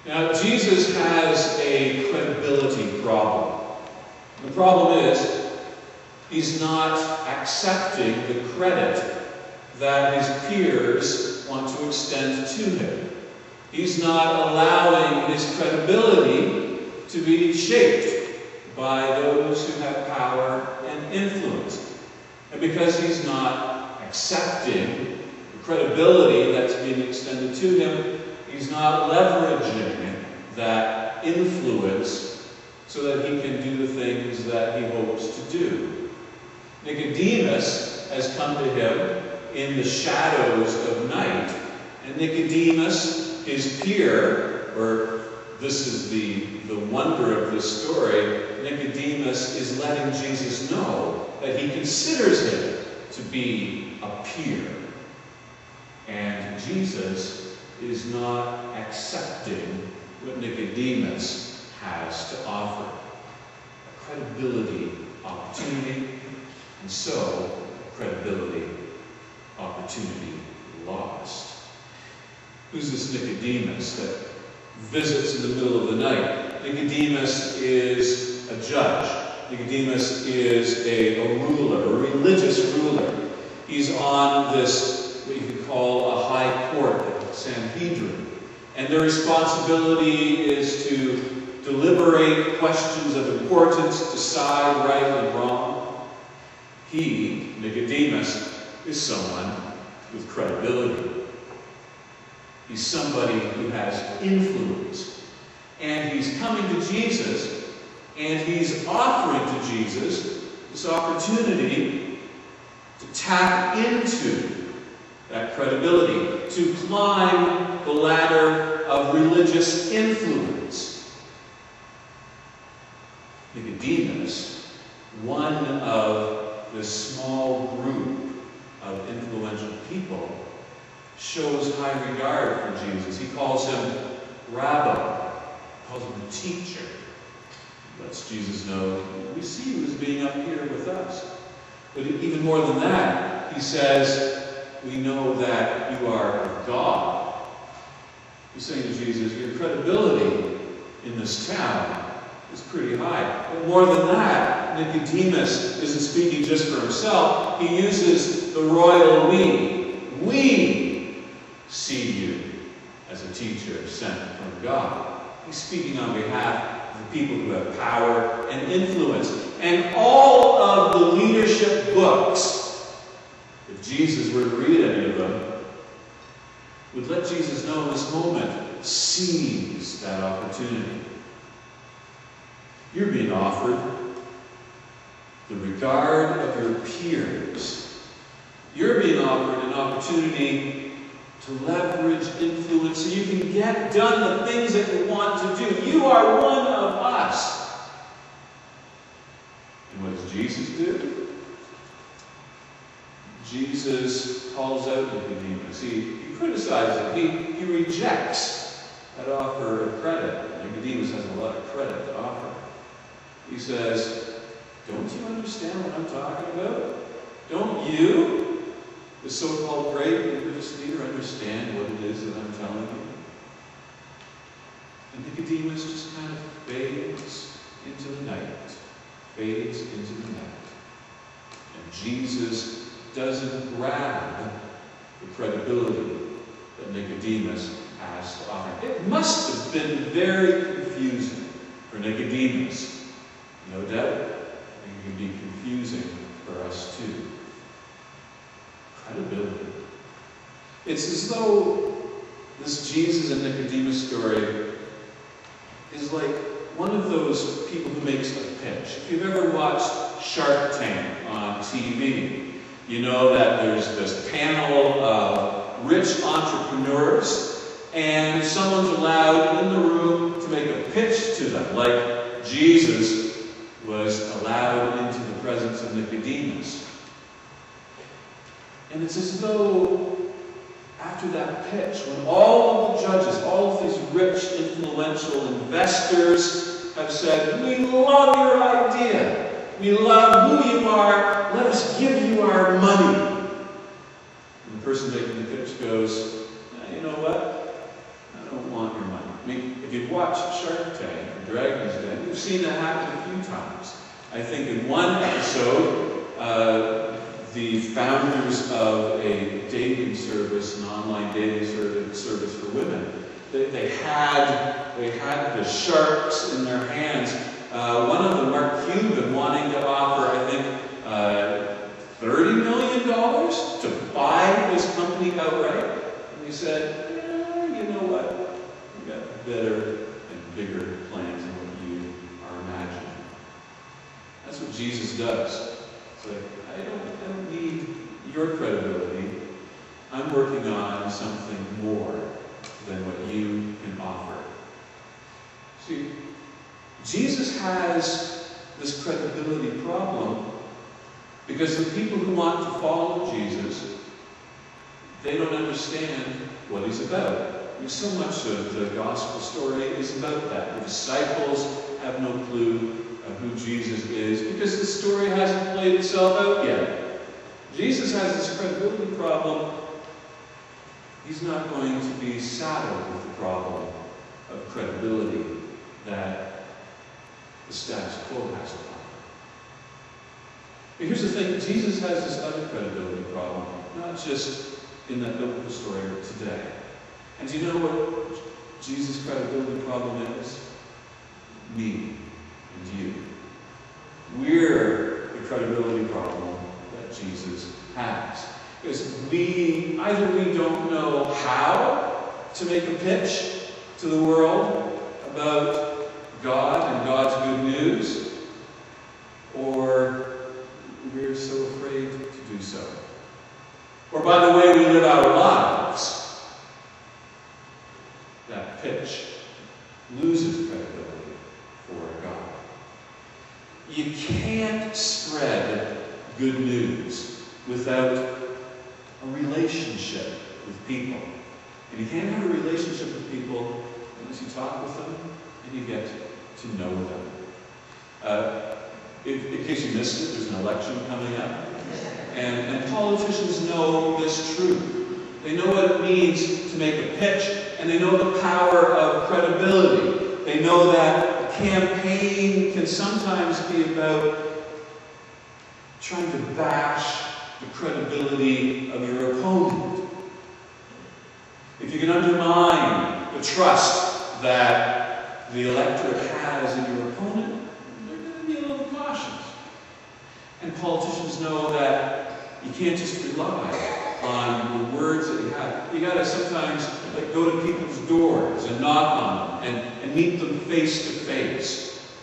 Now, Jesus has a credibility problem. The problem is, he's not accepting the credit that his peers want to extend to him. He's not allowing his credibility to be shaped by those who have power and influence. And because he's not accepting the credibility that's being extended to him, he's not leveraging that influence so that he can do the things that he hopes to do. Nicodemus has come to him in the shadows of night, and Nicodemus, his peer, or this is the wonder of this story, Nicodemus is letting Jesus know that he considers him to be a peer. And Jesus is not accepting what Nicodemus has to offer. A credibility opportunity, and so a credibility opportunity lost. Who's this Nicodemus that visits in the middle of the night? Nicodemus is a judge. Nicodemus is a ruler, a religious ruler. He's on this, what you could call a high court, the Sanhedrin. And their responsibility is to deliberate questions of importance, decide right and wrong. He, Nicodemus, is someone with credibility. He's somebody who has influence. And he's coming to Jesus, and he's offering to Jesus this opportunity to tap into that credibility, to climb the ladder of religious influence. Nicodemus, one of this small group of influential people, shows high regard for Jesus. He calls him Rabbi, calls him the teacher. Lets Jesus know, we see you as being up here with us. But even more than that, he says, we know that you are of God. He's saying to Jesus, your credibility in this town is pretty high. But more than that, Nicodemus isn't speaking just for himself. He uses the royal we. We see you as a teacher sent from God. He's speaking on behalf of the people who have power and influence. And all of the leadership books, if Jesus were to read any of them, would let Jesus know in this moment, seize that opportunity. You're being offered the regard of your peers. You're being offered an opportunity to leverage influence so you can get done the things that you want to do. You are one of us. And what does Jesus do? Jesus calls out Nicodemus. He criticizes him. He rejects that offer of credit. Nicodemus has a lot of credit to offer. He says, don't you understand what I'm talking about? Don't you, the so-called great religious leader, understand what it is that I'm telling you? And Nicodemus just kind of fades into the night. Fades into the night. And Jesus doesn't grab the credibility that Nicodemus has to offer. It must have been very confusing for Nicodemus. No doubt, it can be confusing for us too. Credibility. It's as though this Jesus and Nicodemus story is like one of those people who makes a pitch. If you've ever watched Shark Tank on TV, you know that there's this panel of rich entrepreneurs, and someone's allowed in the room to make a pitch to them, like Jesus was allowed into the presence of Nicodemus. And it's as though after that pitch, when all of the judges, all of these rich, influential investors have said, we love your idea. We love who you are. Let us give you our money. And the person making the pitch goes, you know what? I don't want your money. I mean, if you watch Shark Tank or Dragon's Den, you've seen that happen a few times. I think in one episode, the founders of a dating service, an online dating service for women, they had the sharks in their hands. One of them, Mark Cuban, wanting to offer, I think, $30 million to buy this company outright. And he said, yeah, you know what? We've got better and bigger plans than what you are imagining. That's what Jesus does. It's like, I don't need your credibility. I'm working on something more than what you can offer. See, Jesus has this credibility problem because the people who want to follow Jesus, they don't understand what he's about. And so much of the gospel story is about that. The disciples have no clue of who Jesus is because the story hasn't played itself out yet. Jesus has this credibility problem. He's not going to be saddled with the problem of credibility that the status quo has to offer. But here's the thing, Jesus has this other credibility problem, not just in that biblical story today. And do you know what Jesus' credibility problem is? Me and you. We're the credibility problem that Jesus has. Because either we don't know how to make a pitch to the world about God and God's good news, or we're so afraid to do so. Or by the way we live our lives, that pitch loses credibility for God. You can't spread good news without a relationship with people. And you can't have a relationship with people unless you talk with them and you get to know them. In case you missed it, there's an election coming up. And politicians know this truth. They know what it means to make a pitch, and they know the power of credibility. They know that a campaign can sometimes be about trying to bash the credibility of your opponent. If you can undermine the trust that the electorate has in your opponent, they're going to be a little cautious. And politicians know that you can't just rely on the words that you have. You got to sometimes go to people's doors and knock on them and meet them face to face.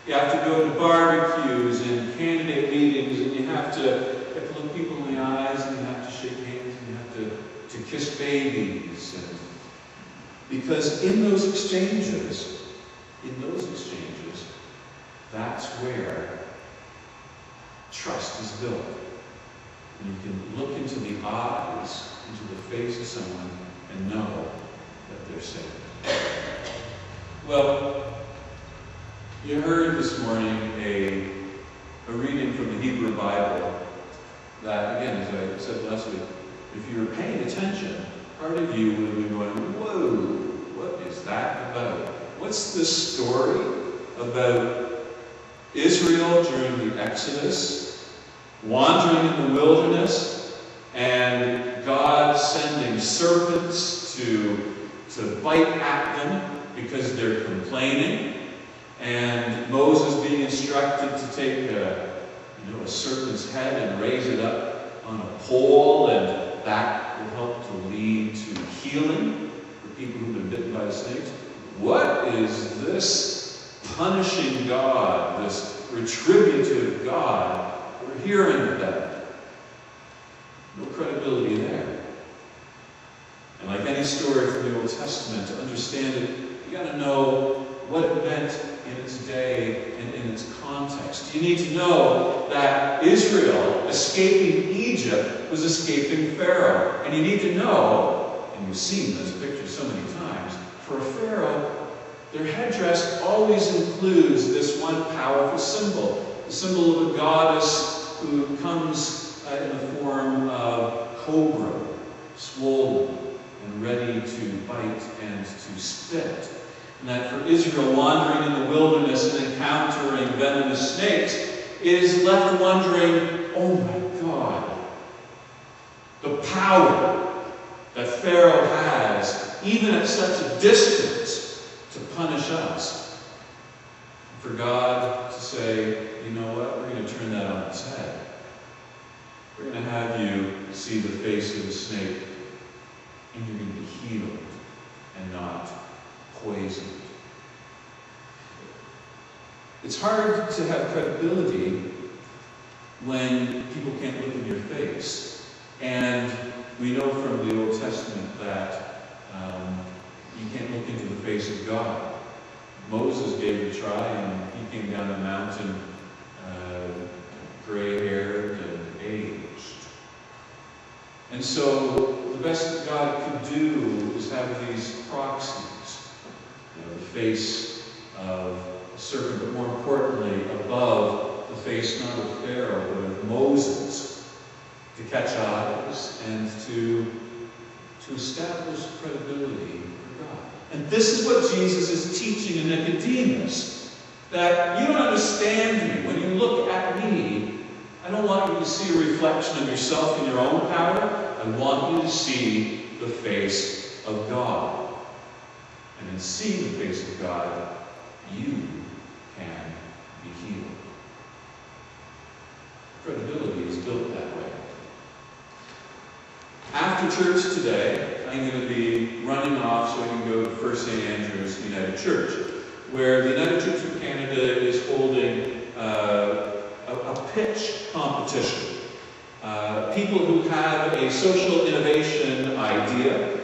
You have to go to barbecues and candidate meetings, and you have to look people in the eyes, and you have to shake hands, and you have to kiss babies. Because in those exchanges, that's where trust is built. And you can look into the eyes, into the face of someone, and know that they're saved. Well, you heard this morning a reading from the Hebrew Bible that, again, as I said last week, if you were paying attention, part of you would have been going, whoa, what is that about? What's this story about Israel during the Exodus, wandering in the wilderness, and God sending serpents to bite at them because they're complaining, and Moses being instructed to take a serpent's head and raise it up on a pole, and that will help to lead to healing for people who've been bitten by the snakes. What is this punishing God, this retributive God we're hearing about? No credibility there. And like any story from the Old Testament, to understand it, you got to know what it meant in its day and in its context. You need to know that Israel, escaping Egypt, was escaping Pharaoh. And you need to know, and you've seen this picture so many times, for a Pharaoh, their headdress always includes this one powerful symbol, the symbol of a goddess who comes in the form of cobra, swollen and ready to bite and to spit. And that for Israel wandering in the wilderness and encountering venomous snakes, it is left wondering, oh my God, the power that Pharaoh has, even at such a distance, to punish us. For God to say, you know what, we're going to turn that on its head. We're going to have you see the face of the snake, and you're going to be healed and not poisoned. It's hard to have credibility when people can't look in your face. And we know from the Old Testament that you can't look into the face of God. Moses gave it a try, and he came down the mountain gray-haired and aged. And so the best that God could do is have these proxies. The face of a serpent, but more importantly, above the face not of Pharaoh, but of Moses, to catch eyes and to establish credibility for God. And this is what Jesus is teaching in Nicodemus, that you don't understand me. When you look at me, I don't want you to see a reflection of yourself in your own power. I want you to see the face of God. And in seeing the face of God, you can be healed. Credibility is built that way. After church today, I'm going to be running off so I can go to First St. Andrew's United Church, where the United Church of Canada is holding a pitch competition. People who have a social innovation idea,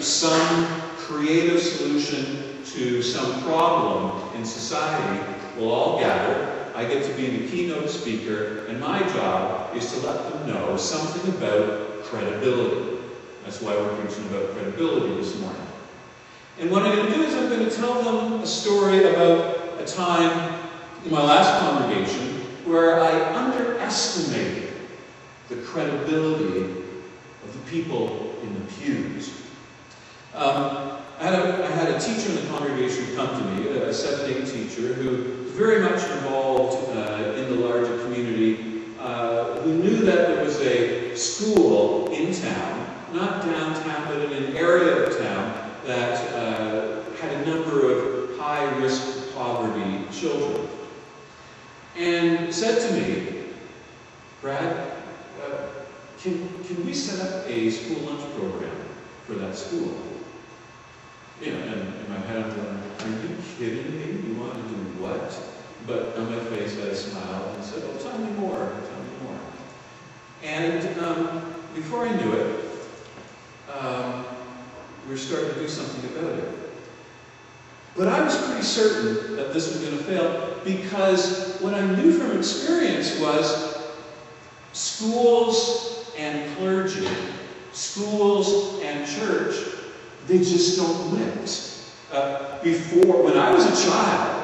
some creative solution to some problem in society, will all gather. I get to be the keynote speaker, and my job is to let them know something about credibility. That's why we're preaching about credibility this morning. And what I'm going to do is I'm going to tell them a story about a time in my last congregation where I underestimated the credibility of the people in the pews. I had a teacher in the congregation come to me, a 7th-8 teacher, who was very much involved in the larger community, who knew that there was a school in town, not downtown, but in an area of town that had a number of high-risk poverty children. And said to me, Brad, can we set up a school lunch program for that school? You know, and in my head I'm going, are you kidding me? You want to do what? But on my face I smiled and said, oh, tell me more, tell me more. And before I knew it, we were starting to do something about it. But I was pretty certain that this was going to fail, because what I knew from experience was schools and clergy, schools and church, they just don't mix. Before, when I was a child,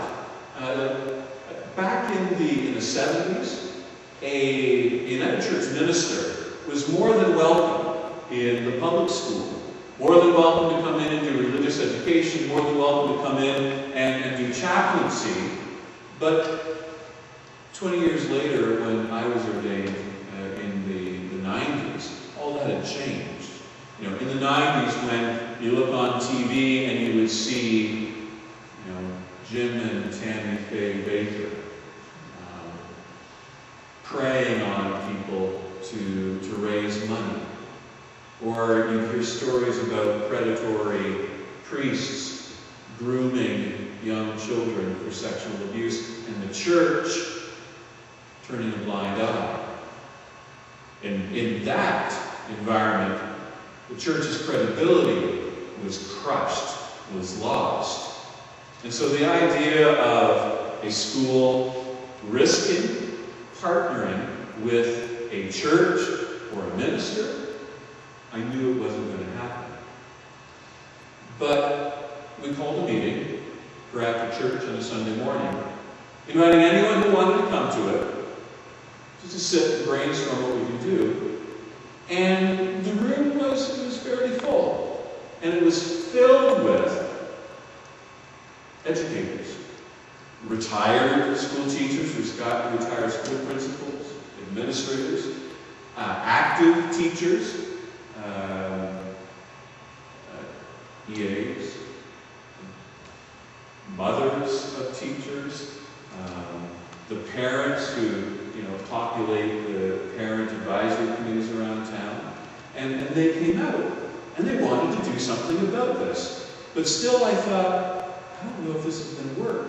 back in the 70s, a United Church minister was more than welcome in the public school. More than welcome to come in and do religious education, more than welcome to come in and do chaplaincy. But 20 years later, when I was ordained in the 90s, all that had changed. You know, in the 90s, when you look on TV and you would see, Jim and Tammy Faye Baker preying on people to raise money. Or you hear stories about predatory priests grooming young children for sexual abuse, and the church turning a blind eye. In that environment, the church's credibility was crushed, was lost. And so the idea of a school risking partnering with a church or a minister, I knew it wasn't going to happen. But we called a meeting for after church on a Sunday morning, inviting anyone who wanted to come to it, just to sit and brainstorm what we could do. And the room was fairly full. And it was filled with educators, retired school teachers, retired school principals, administrators, active teachers, EAs, mothers of teachers, the parents who populate the parent advisory committees around town, and they came out and they wanted to do something about this. But still I thought, I don't know if this is going to work.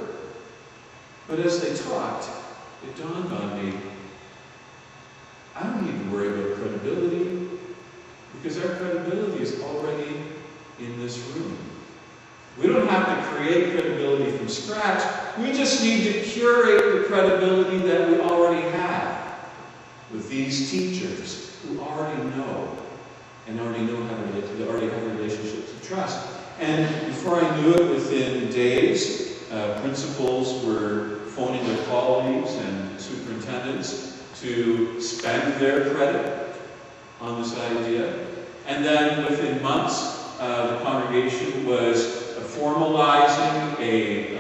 But as they talked, it dawned on me, I don't need to worry about credibility, because our credibility is already in this room. We don't have to create credibility from scratch. We just need to curate the credibility that we already have with these teachers who already know and already have relationships of trust. And before I knew it, within days, principals were phoning their colleagues and superintendents to spend their credit on this idea. And then within months, the congregation was formalizing a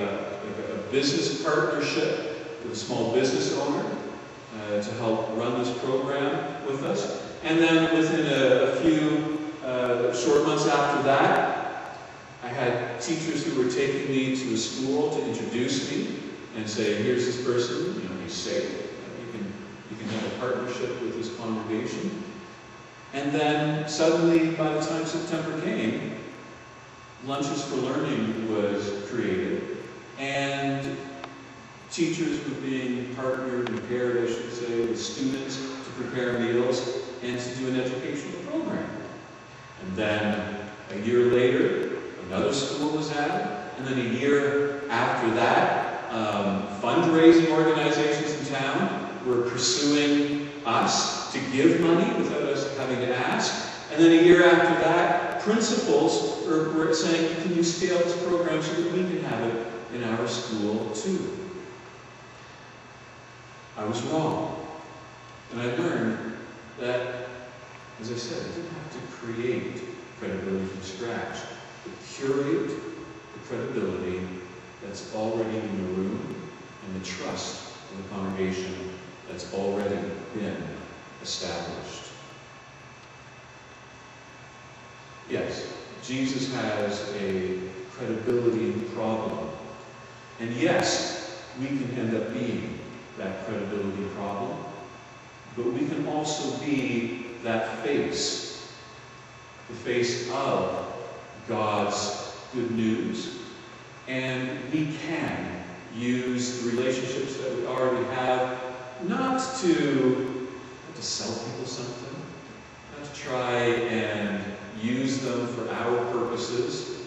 business partnership with a small business owner to help run this program with us. And then within a few short months after that, I had teachers who were taking me to a school to introduce me and say, here's this person, he's safe. You can have a partnership with this congregation. And then suddenly, by the time September came, Lunches for Learning was created, and teachers were being partnered and paired, I should say, with students to prepare meals and to do an educational program. And then a year later, another school was added, and then a year after that, fundraising organizations in town were pursuing us to give money without us having to ask. And then a year after that, principals were saying, can you scale this program so that we can have it in our school too? I was wrong. And I learned that, as I said, I didn't have to create credibility from scratch, but curate the credibility that's already in the room and the trust of the congregation that's already been established. Yes, Jesus has a credibility problem. And yes, we can end up being that credibility problem, but we can also be that face, the face of God's good news, and we can use the relationships that we already have not to sell people something, not to try and use them for our purposes,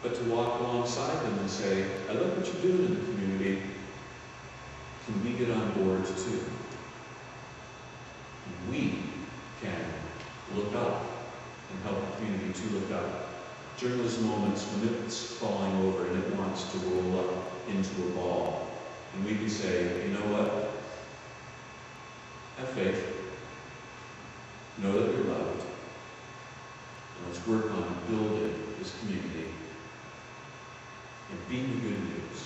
but to walk alongside them and say, I love what you're doing in the community. Can we get on board too? And we can look up and help the community to look up during those moments when it's falling over and it wants to roll up into a ball. And we can say, you know what? Have faith. Know that you're loved. And let's work on building this community and being the good news